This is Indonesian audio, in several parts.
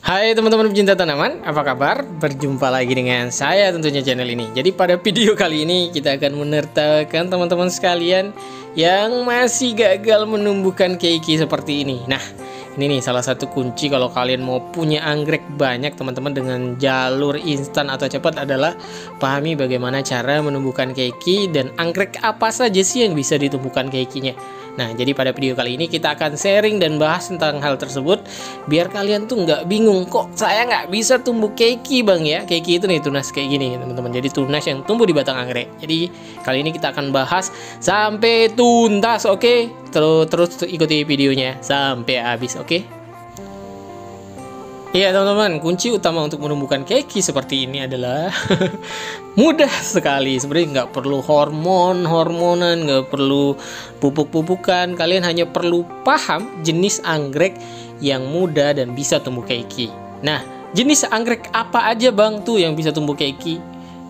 Hai teman-teman pecinta tanaman, apa kabar? Berjumpa lagi dengan saya tentunya channel ini. Jadi pada video kali ini kita akan menertawakan teman-teman sekalian yang masih gagal menumbuhkan keiki seperti ini. Nah, ini nih salah satu kunci kalau kalian mau punya anggrek banyak teman-teman dengan jalur instan atau cepat adalah pahami bagaimana cara menumbuhkan keiki dan anggrek apa saja sih yang bisa ditumbuhkan keikinya. Nah, jadi pada video kali ini kita akan sharing dan bahas tentang hal tersebut biar kalian tuh nggak bingung, kok saya nggak bisa tumbuh keiki bang ya. Keiki itu nih tunas kayak gini teman-teman, jadi tunas yang tumbuh di batang anggrek. Jadi kali ini kita akan bahas sampai tuntas, oke? Terus ikuti videonya sampai habis, oke? Iya teman-teman, kunci utama untuk menumbuhkan keiki seperti ini adalah mudah sekali. Sebenarnya nggak perlu hormonan, nggak perlu pupuk-pupukan. Kalian hanya perlu paham jenis anggrek yang mudah dan bisa tumbuh keiki. Nah, jenis anggrek apa aja bang tuh yang bisa tumbuh keiki?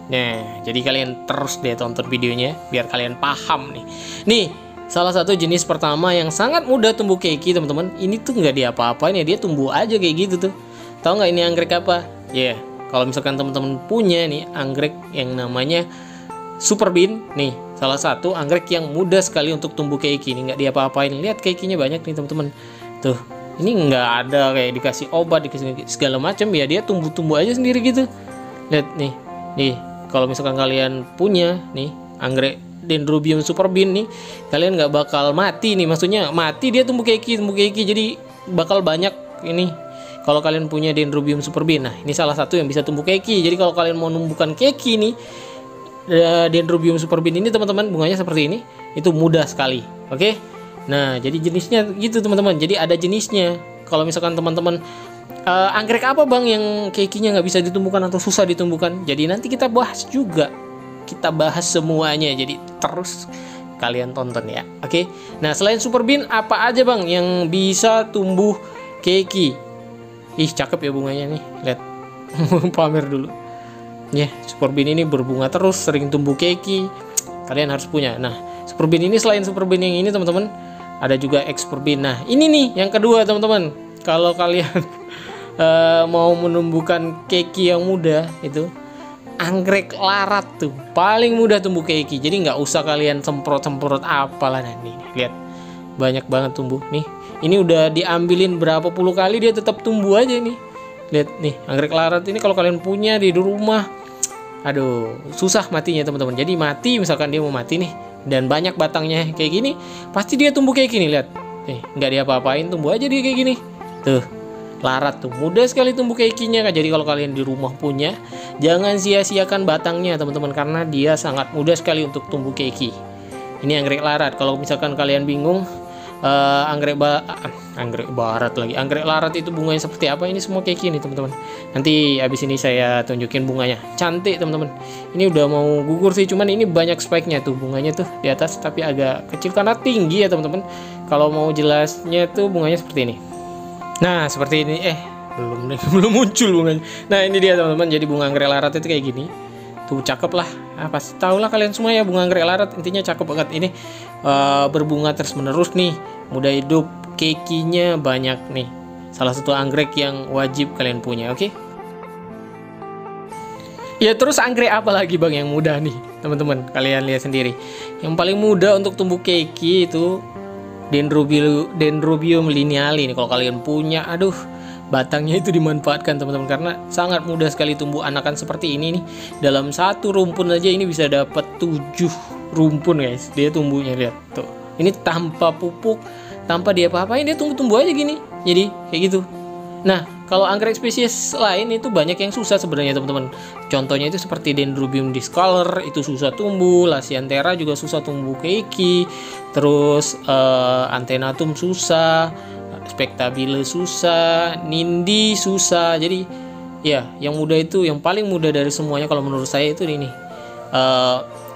Nah, jadi kalian terus deh tonton videonya biar kalian paham nih. Nih, salah satu jenis pertama yang sangat mudah tumbuh keiki teman-teman. Ini tuh nggak diapa-apain ya, dia tumbuh aja kayak gitu tuh. Tahu nggak ini anggrek apa? Ya, kalau misalkan teman-teman punya nih anggrek yang namanya super bean, nih salah satu anggrek yang mudah sekali untuk tumbuh keiki. Ini nggak diapa-apain. Lihat keikinya banyak nih teman-teman. Tuh, ini nggak ada kayak dikasih obat, dikasih segala macam ya, dia tumbuh-tumbuh aja sendiri gitu. Lihat nih kalau misalkan kalian punya nih anggrek Dendrobium super bean nih, kalian nggak bakal mati nih. Maksudnya mati dia tumbuh keiki, jadi bakal banyak ini. Kalau kalian punya Dendrobium super bean, nah ini salah satu yang bisa tumbuh keiki. Jadi kalau kalian mau numbuhkan keiki nih, Dendrobium super bean ini teman-teman, bunganya seperti ini, itu mudah sekali. Oke? Nah, jadi jenisnya gitu teman-teman. Jadi ada jenisnya. Kalau misalkan teman-teman anggrek apa bang yang keikinya nggak bisa ditumbuhkan atau susah ditumbuhkan? Jadi nanti kita bahas juga. Kita bahas semuanya. Jadi terus kalian tonton ya. Oke? Nah, selain super bean apa aja bang yang bisa tumbuh keiki? Ih, cakep ya bunganya nih. Lihat. Pamer dulu. Ya, super bean ini berbunga terus, sering tumbuh keiki. Kalian harus punya. Nah, super bean ini selain super bean yang ini teman-teman, ada juga X super bean. Nah, ini nih yang kedua teman-teman. Kalau kalian mau menumbuhkan keiki yang mudah itu anggrek larat tuh paling mudah tumbuh keiki. Jadi nggak usah kalian semprot-semprot apalah. Nah, nih, lihat. Banyak banget tumbuh nih. Ini udah diambilin berapa puluh kali dia tetap tumbuh aja nih. Lihat nih, anggrek larat ini kalau kalian punya di rumah, aduh, susah matinya teman-teman. Jadi mati misalkan dia mau mati nih dan banyak batangnya kayak gini, pasti dia tumbuh kayak gini, lihat. Nih, nggak diapa-apain, tumbuh aja dia kayak gini. Tuh, larat tuh mudah sekali tumbuh keikinya kan. Jadi kalau kalian di rumah punya, jangan sia-siakan batangnya teman-teman, karena dia sangat mudah sekali untuk tumbuh keiki. Ini anggrek larat. Kalau misalkan kalian bingung anggrek barat lagi, anggrek larat itu bunganya seperti apa, ini semua keiki nih teman-teman. Nanti habis ini saya tunjukin bunganya, cantik teman-teman. Ini udah mau gugur sih, cuman ini banyak spike-nya tuh, bunganya tuh di atas tapi agak kecil karena tinggi ya teman-teman. Kalau mau jelasnya tuh bunganya seperti ini. Nah, seperti ini. Belum nih, belum muncul bunganya. Nah, ini dia teman-teman. Jadi bunga anggrek larat itu kayak gini. Tuh cakep lah, pasti tau lah kalian semua ya bunga anggrek larat, intinya cakep banget. Ini berbunga terus menerus nih, mudah hidup, keikinya banyak nih. Salah satu anggrek yang wajib kalian punya, oke? Ya, terus anggrek apa lagi bang yang mudah nih teman-teman, kalian lihat sendiri. Yang paling mudah untuk tumbuh keiki itu Dendrobium lineale nih. Kalau kalian punya, aduh, batangnya itu dimanfaatkan teman-teman, karena sangat mudah sekali tumbuh anakan seperti ini nih. Dalam satu rumpun aja ini bisa dapat 7 rumpun guys. Dia tumbuhnya, lihat tuh. Ini tanpa pupuk, tanpa dia apa-apain, dia tumbuh-tumbuh aja gini. Jadi kayak gitu. Nah, kalau anggrek spesies lain itu banyak yang susah sebenarnya teman-teman. Contohnya itu seperti Dendrobium discolor, itu susah tumbuh. Lasianthera juga susah tumbuh keiki. Terus Antenatum susah, Spectabile susah, Nindi susah. Jadi ya, yang mudah itu, yang paling mudah dari semuanya kalau menurut saya itu ini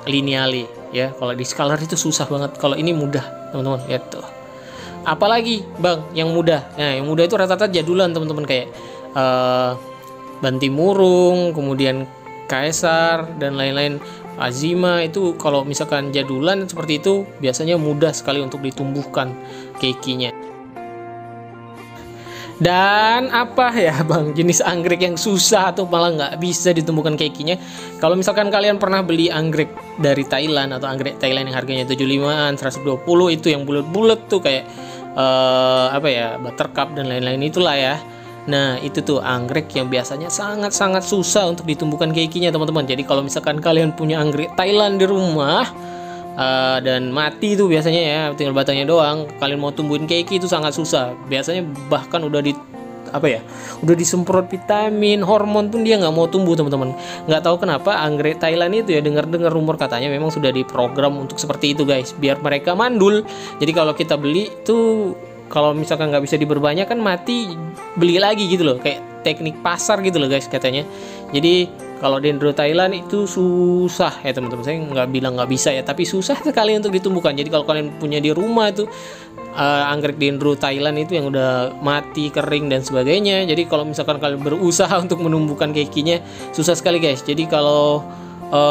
lineale ya. Kalau di scalar itu susah banget, kalau ini mudah teman-teman. Lihat tuh. Apalagi bang yang mudah? Nah, yang mudah itu rata-rata jadulan teman-teman, kayak Bantimurung, kemudian Kaisar dan lain-lain. Azima itu kalau misalkan jadulan seperti itu biasanya mudah sekali untuk ditumbuhkan keikinya. Dan apa ya bang, jenis anggrek yang susah atau malah nggak bisa ditumbuhkan kekinya? Kalau misalkan kalian pernah beli anggrek dari Thailand atau anggrek Thailand yang harganya 75-an, 120, itu yang bulat-bulat tuh kayak apa ya, buttercup dan lain-lain itulah ya. Nah itu tuh anggrek yang biasanya sangat-sangat susah untuk ditumbuhkan kekinya teman-teman. Jadi kalau misalkan kalian punya anggrek Thailand di rumah dan mati tuh biasanya ya, tinggal batangnya doang, kalian mau tumbuhin keiki itu sangat susah. Biasanya bahkan udah udah disemprot vitamin, hormon pun dia nggak mau tumbuh teman-teman. Nggak tahu kenapa anggrek Thailand itu ya, dengar-dengar rumor katanya memang sudah diprogram untuk seperti itu guys, biar mereka mandul. Jadi kalau kita beli tuh, kalau misalkan nggak bisa diperbanyak kan mati, beli lagi gitu loh, kayak teknik pasar gitu loh guys katanya. Jadi kalau dendro Thailand itu susah ya teman-teman, saya nggak bilang nggak bisa ya, tapi susah sekali untuk ditumbuhkan. Jadi kalau kalian punya di rumah itu anggrek dendro Thailand itu yang udah mati, kering dan sebagainya, jadi kalau misalkan kalian berusaha untuk menumbuhkan kekinya susah sekali guys. Jadi kalau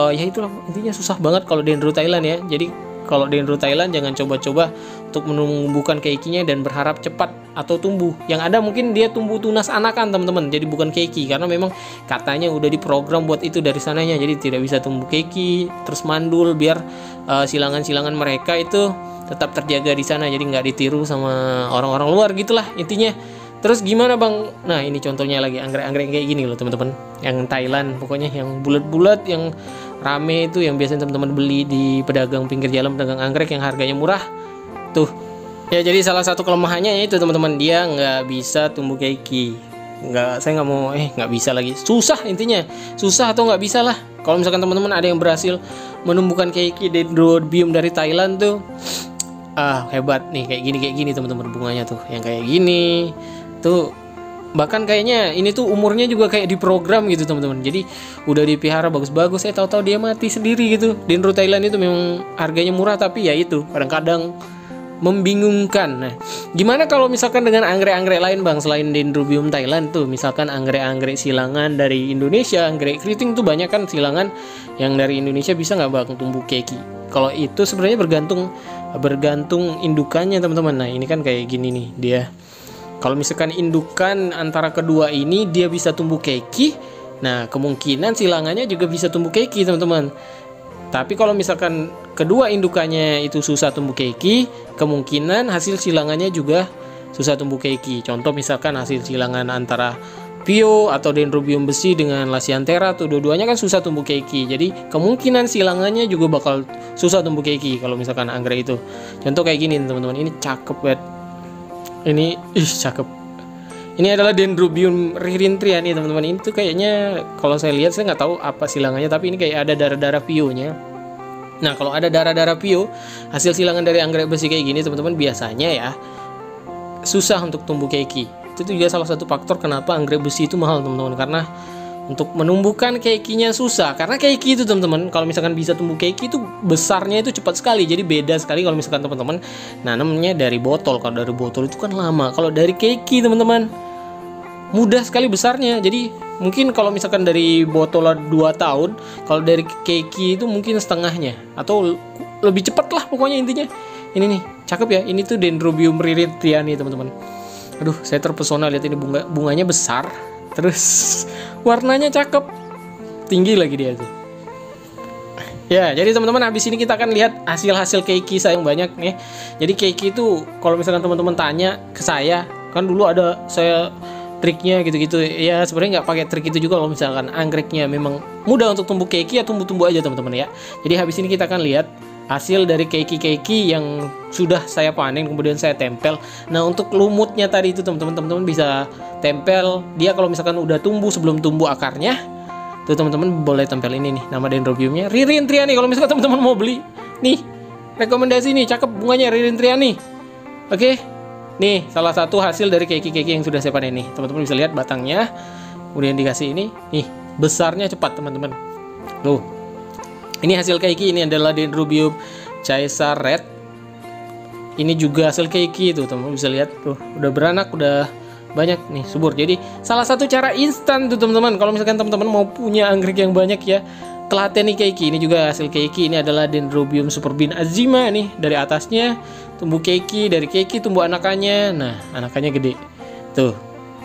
ya itulah intinya, susah banget kalau dendro Thailand ya. Jadi kalau dendro Thailand jangan coba-coba untuk menumbuhkan kekinya dan berharap cepat atau tumbuh. Yang ada mungkin dia tumbuh tunas anakan teman-teman, jadi bukan keki, karena memang katanya udah diprogram buat itu dari sananya. Jadi tidak bisa tumbuh keki terus mandul, biar silangan-silangan mereka itu tetap terjaga di sana, jadi nggak ditiru sama orang-orang luar gitulah intinya. Terus gimana bang? Nah ini contohnya lagi anggrek-anggrek kayak gini loh teman-teman, yang Thailand pokoknya, yang bulat-bulat, yang rame itu, yang biasanya teman-teman beli di pedagang pinggir jalan, pedagang anggrek yang harganya murah tuh ya. Jadi salah satu kelemahannya itu teman-teman, dia nggak bisa tumbuh keiki. Saya nggak mau nggak bisa lagi, susah intinya, susah atau nggak bisa lah. Kalau misalkan teman-teman ada yang berhasil menumbuhkan keiki dendrobium dari Thailand tuh, hebat nih, kayak gini teman-teman, bunganya tuh yang kayak gini tuh, bahkan kayaknya ini tuh umurnya juga kayak diprogram gitu teman-teman. Jadi udah dipelihara bagus-bagus, tahu-tahu dia mati sendiri gitu. Dendro Thailand itu memang harganya murah, tapi ya itu kadang-kadang membingungkan. Nah, gimana kalau misalkan dengan anggrek-anggrek lain bang, selain dendrobium Thailand tuh, misalkan anggrek-anggrek silangan dari Indonesia, anggrek keriting tuh banyak kan silangan yang dari Indonesia, bisa nggak bang tumbuh keki? Kalau itu sebenarnya bergantung indukannya teman-teman. Nah ini kan kayak gini nih dia. Kalau misalkan indukan antara kedua ini dia bisa tumbuh keki, nah kemungkinan silangannya juga bisa tumbuh keki teman-teman. Tapi kalau misalkan kedua indukannya itu susah tumbuh keki, kemungkinan hasil silangannya juga susah tumbuh keki. Contoh misalkan hasil silangan antara Pio atau dendrobium besi dengan Lasianthera tuh, dua-duanya kan susah tumbuh keki. Jadi kemungkinan silangannya juga bakal susah tumbuh keki kalau misalkan anggrek itu. Contoh kayak gini teman-teman, ini cakep banget. Ini cakep. Ini adalah dendrobium ririntriani teman-teman. Ini tuh kayaknya kalau saya lihat, saya nggak tahu apa silangannya, tapi ini kayak ada darah-darah pionya. Nah kalau ada darah-darah pio hasil silangan dari anggrek besi kayak gini teman-teman, biasanya ya susah untuk tumbuh keki. Itu juga salah satu faktor kenapa anggrek besi itu mahal teman-teman, karena untuk menumbuhkan kekinya susah. Karena keki itu teman-teman, kalau misalkan bisa tumbuh keki itu besarnya itu cepat sekali. Jadi beda sekali kalau misalkan teman-teman nanamnya dari botol. Kalau dari botol itu kan lama. Kalau dari keki teman-teman mudah sekali besarnya. Jadi mungkin kalau misalkan dari botol 2 tahun, kalau dari keki itu mungkin setengahnya atau lebih cepat lah pokoknya intinya. Ini nih cakep ya, ini tuh dendrobium ririntriani teman-teman. Aduh saya terpesona lihat ini, bunganya besar, terus warnanya cakep, tinggi lagi dia tuh. Ya, jadi teman-teman habis ini kita akan lihat hasil-hasil keiki saya yang banyak nih. Jadi keiki itu kalau misalkan teman-teman tanya ke saya, kan dulu ada saya triknya gitu-gitu. Ya sebenarnya nggak pakai trik itu juga kalau misalkan anggreknya memang mudah untuk tumbuh keiki, ya tumbuh-tumbuh aja teman-teman ya. Jadi habis ini kita akan lihat hasil dari keiki-keiki yang sudah saya panen kemudian saya tempel. Nah untuk lumutnya tadi itu teman-teman bisa tempel dia kalau misalkan udah tumbuh, sebelum tumbuh akarnya tuh teman-teman boleh tempel ini nih, nama dendrobiumnya ririntriani. Kalau misalkan teman-teman mau beli nih, rekomendasi nih, cakep bunganya ririntriani. Oke, nih salah satu hasil dari keiki-keiki yang sudah saya panen nih. Teman-teman bisa lihat batangnya, kemudian dikasih ini nih, besarnya cepat teman-teman. Tuh, ini hasil keiki, ini adalah dendrobium Caesar red. Ini juga hasil keiki tuh teman-teman bisa lihat tuh, udah beranak, udah banyak nih, subur. Jadi salah satu cara instan tuh teman-teman, kalau misalkan teman-teman mau punya anggrek yang banyak ya, telateni keiki. Ini juga hasil keiki, ini adalah dendrobium superbin azima nih, dari atasnya tumbuh keiki, dari keiki tumbuh anakannya. Nah anakannya gede tuh,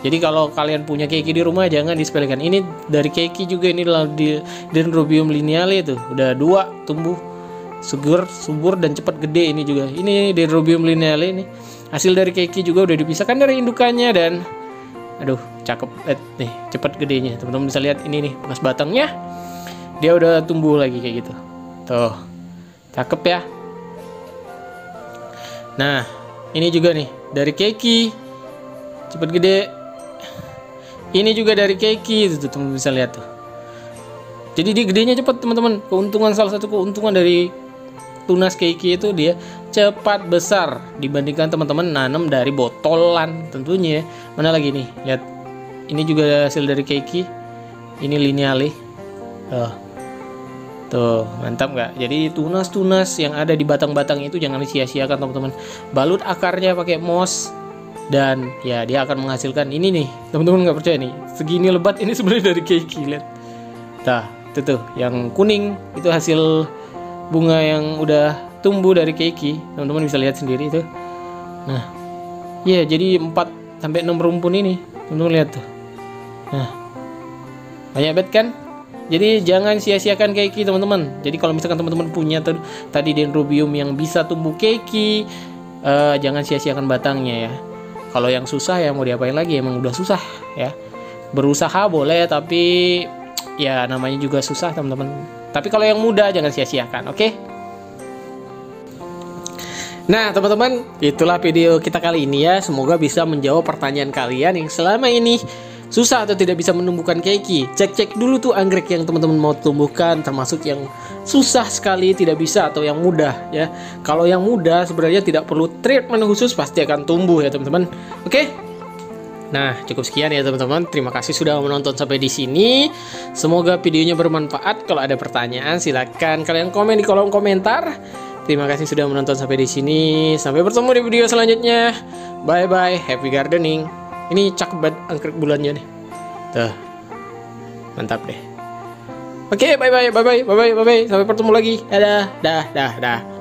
Jadi kalau kalian punya keiki di rumah jangan disepelekan. Ini dari keiki juga, ini di Dendrobium lineale itu udah 2 tumbuh subur dan cepat gede. Ini juga, ini Dendrobium lineale ini hasil dari keiki juga udah dipisahkan dari indukannya dan aduh cakep nih, cepat gedenya. Teman-teman bisa lihat ini nih bekas batangnya, dia udah tumbuh lagi kayak gitu. Tuh, cakep ya. Nah, ini juga nih dari keiki cepat gede. Ini juga dari keiki itu, teman-teman bisa lihat tuh. Jadi dia gedenya cepat, teman-teman. Salah satu keuntungan dari tunas keiki itu dia cepat besar dibandingkan teman-teman nanam dari botolan tentunya. Mana lagi nih? Lihat. Ini juga hasil dari keiki. Ini lineale. Tuh, mantap nggak? Jadi tunas-tunas yang ada di batang-batang itu jangan disia-siakan, teman-teman. Balut akarnya pakai moss. Dan ya dia akan menghasilkan ini nih, teman-teman nggak percaya nih, segini lebat ini sebenarnya dari keiki. Lihat, nah itu tuh yang kuning itu hasil bunga yang udah tumbuh dari keiki, teman-teman bisa lihat sendiri itu. Nah ya, jadi 4-6 rumpun ini, teman-teman lihat tuh. Nah banyak banget kan. Jadi jangan sia-siakan keiki, teman-teman. Jadi kalau misalkan teman-teman punya tadi Dendrobium yang bisa tumbuh keiki, jangan sia-siakan batangnya ya. Kalau yang susah ya mau diapain lagi, emang udah susah ya. Berusaha boleh, tapi ya namanya juga susah, teman-teman. Tapi kalau yang mudah jangan sia-siakan, oke? Nah, teman-teman, itulah video kita kali ini ya. Semoga bisa menjawab pertanyaan kalian yang selama ini susah atau tidak bisa menumbuhkan keiki. Cek-cek dulu tuh anggrek yang teman-teman mau tumbuhkan, termasuk yang susah sekali tidak bisa atau yang mudah ya. Kalau yang mudah sebenarnya tidak perlu treatment khusus, pasti akan tumbuh ya teman-teman. Oke? Nah, cukup sekian ya teman-teman. Terima kasih sudah menonton sampai di sini. Semoga videonya bermanfaat. Kalau ada pertanyaan silahkan kalian komen di kolom komentar. Terima kasih sudah menonton sampai di sini. Sampai bertemu di video selanjutnya. Bye bye, happy gardening. Ini cakep banget anggrek bulannya nih. Tuh. Mantap deh. Oke, bye bye. Sampai bertemu lagi. Dadah.